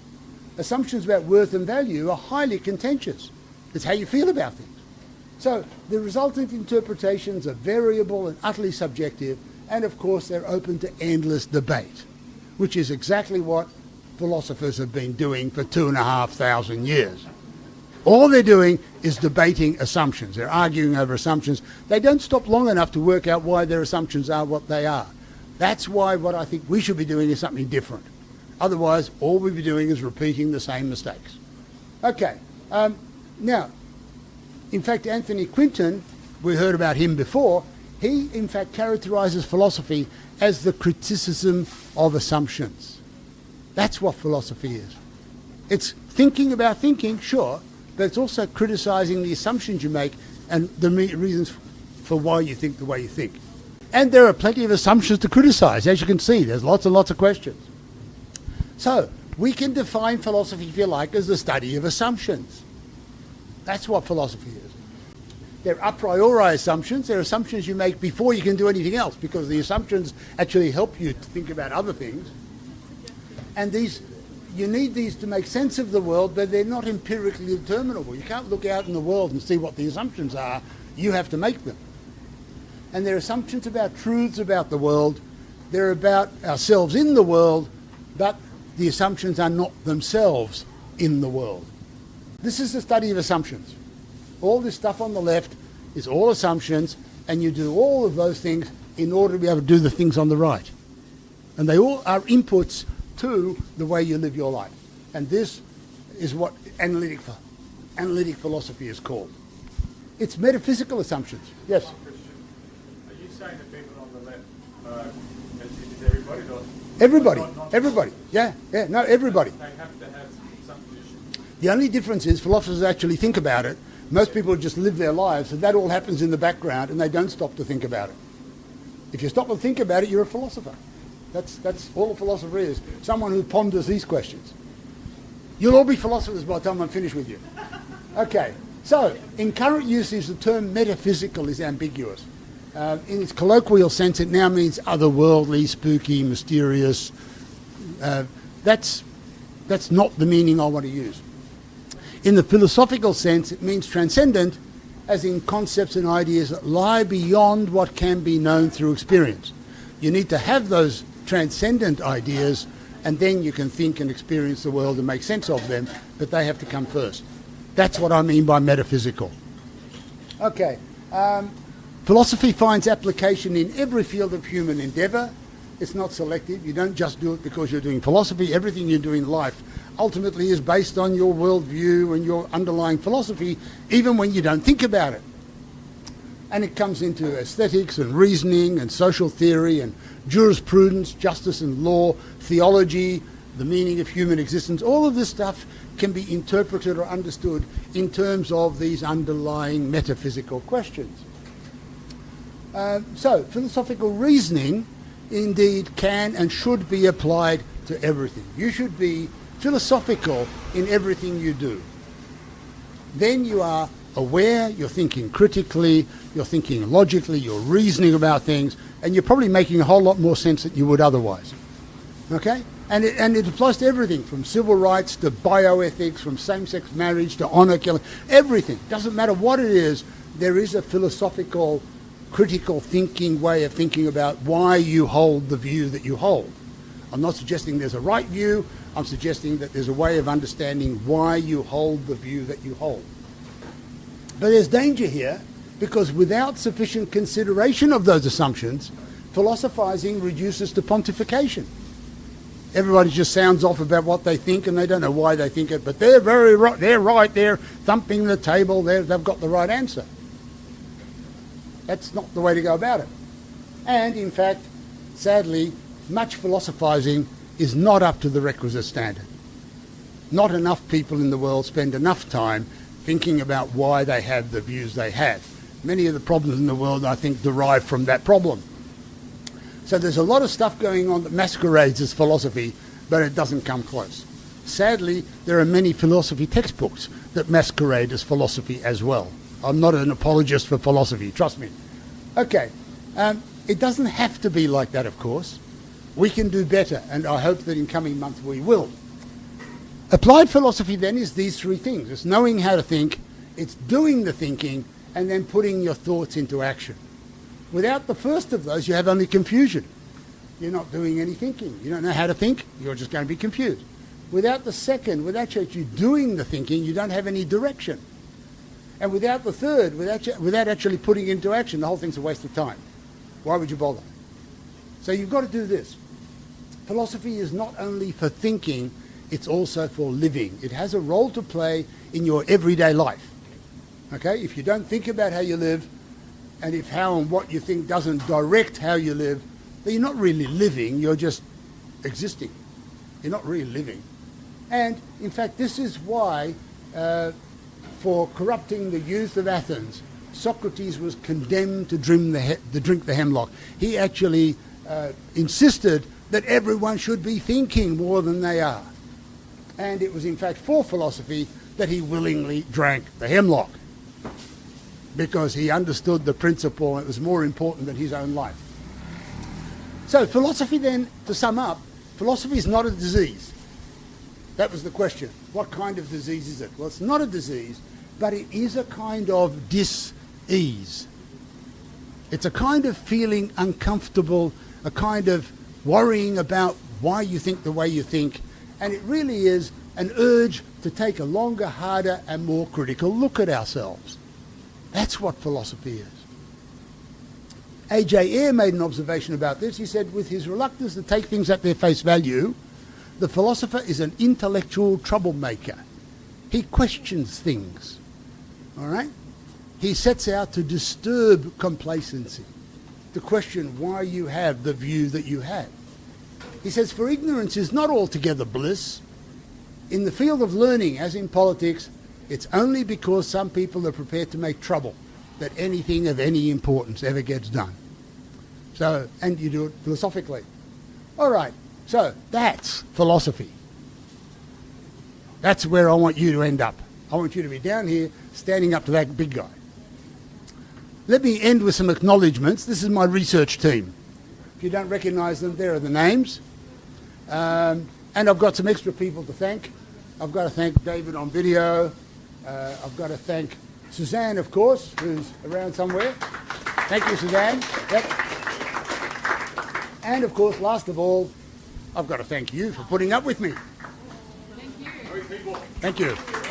Assumptions about worth and value are highly contentious. It's how you feel about things. So the resultant interpretations are variable and utterly subjective, and of course they're open to endless debate, which is exactly what philosophers have been doing for 2,500 years. All they're doing is debating assumptions. They're arguing over assumptions. They don't stop long enough to work out why their assumptions are what they are. That's why what I think we should be doing is something different. Otherwise, all we'll be doing is repeating the same mistakes. Okay. Now, in fact, Anthony Quinton, we heard about him before, he in fact characterizes philosophy as the criticism of assumptions. That's what philosophy is. It's thinking about thinking, sure, but it's also criticizing the assumptions you make and the reasons for why you think the way you think. And there are plenty of assumptions to criticize. As you can see, there's lots and lots of questions. So, we can define philosophy, if you like, as the study of assumptions. That's what philosophy is. They're a priori assumptions. They're assumptions you make before you can do anything else, because the assumptions actually help you to think about other things. And you need these to make sense of the world, but they're not empirically determinable. You can't look out in the world and see what the assumptions are. You have to make them. And they're assumptions about truths about the world. They're about ourselves in the world, but the assumptions are not themselves in the world. This is the study of assumptions. All this stuff on the left is all assumptions, and you do all of those things in order to be able to do the things on the right. And they all are inputs to the way you live your life. And this is what analytic philosophy is called. It's metaphysical assumptions. Yes? Are you saying that people on the left, is everybody? Everybody. Yeah, no, everybody. They have to have some position. The only difference is philosophers actually think about it. Most people just live their lives, and that all happens in the background, and they don't stop to think about it. If you stop to think about it, you're a philosopher. That's all a philosopher is. Someone who ponders these questions. You'll all be philosophers by the time I'm finished with you. Okay, so in current usage, the term metaphysical is ambiguous. In its colloquial sense, it now means otherworldly, spooky, mysterious. That's not the meaning I want to use. In the philosophical sense, it means transcendent, as in concepts and ideas that lie beyond what can be known through experience. You need to have those transcendent ideas, and then you can think and experience the world and make sense of them, but they have to come first. That's what I mean by metaphysical. Okay. Philosophy finds application in every field of human endeavour. It's not selective. You don't just do it because you're doing philosophy. Everything you do in life ultimately is based on your worldview and your underlying philosophy, even when you don't think about it. And it comes into aesthetics and reasoning and social theory and jurisprudence, justice and law, theology, the meaning of human existence. All of this stuff can be interpreted or understood in terms of these underlying metaphysical questions. So philosophical reasoning indeed can and should be applied to everything. You should be philosophical in everything you do. Then you are aware, you're thinking critically, you're thinking logically, you're reasoning about things, and you're probably making a whole lot more sense than you would otherwise. Okay? And it applies to everything, from civil rights to bioethics, from same-sex marriage to honor killing, everything. Doesn't matter what it is, there is a philosophical, critical thinking way of thinking about why you hold the view that you hold. I'm not suggesting there's a right view, I'm suggesting that there's a way of understanding why you hold the view that you hold. But there's danger here, because without sufficient consideration of those assumptions, philosophizing reduces to pontification. Everybody just sounds off about what they think, and they don't know why they think it, but they're very right, they're thumping the table, they've got the right answer. That's not the way to go about it. And in fact, sadly, much philosophizing is not up to the requisite standard. not enough people in the world spend enough time thinking about why they have the views they have. Many of the problems in the world, I think, derive from that problem. So there's a lot of stuff going on that masquerades as philosophy, but it doesn't come close. Sadly, there are many philosophy textbooks that masquerade as philosophy as well. I'm not an apologist for philosophy, trust me. Okay, it doesn't have to be like that, of course. We can do better, and I hope that in coming months we will. Applied philosophy then is these three things. It's knowing how to think, it's doing the thinking, and then putting your thoughts into action. Without the first of those, you have only confusion. You're not doing any thinking. You don't know how to think, you're just going to be confused. Without the second, without you doing the thinking, you don't have any direction. And without the third, without actually putting it into action, the whole thing's a waste of time. Why would you bother? So you've got to do this. Philosophy is not only for thinking, it's also for living. It has a role to play in your everyday life. Okay? If you don't think about how you live, and if how and what you think doesn't direct how you live, then you're not really living, you're just existing. You're not really living. And, in fact, this is why, for corrupting the youth of Athens, Socrates was condemned to drink the hemlock. He actually insisted that everyone should be thinking more than they are. And it was, in fact, for philosophy that he willingly drank the hemlock, because he understood the principle and it was more important than his own life. So philosophy then, to sum up, philosophy is not a disease. That was the question. What kind of disease is it? Well, it's not a disease, but it is a kind of dis-ease. It's a kind of feeling uncomfortable, a kind of worrying about why you think the way you think, and it really is an urge to take a longer, harder, and more critical look at ourselves. That's what philosophy is. A.J. Ayer made an observation about this. He said, with his reluctance to take things at their face value, the philosopher is an intellectual troublemaker. He questions things, all right? He sets out to disturb complacency, to question why you have the view that you have. He says, for ignorance is not altogether bliss. In the field of learning, as in politics, it's only because some people are prepared to make trouble that anything of any importance ever gets done. So, and you do it philosophically. All right, so that's philosophy. That's where I want you to end up. I want you to be down here, standing up to that big guy. Let me end with some acknowledgements. This is my research team. If you don't recognise them, there are the names. And I've got some extra people to thank. I've got to thank David on video. I've got to thank Suzanne, of course, who's around somewhere. Thank you, Suzanne. Yep. And, of course, last of all, I've got to thank you for putting up with me. Thank you. Thank you.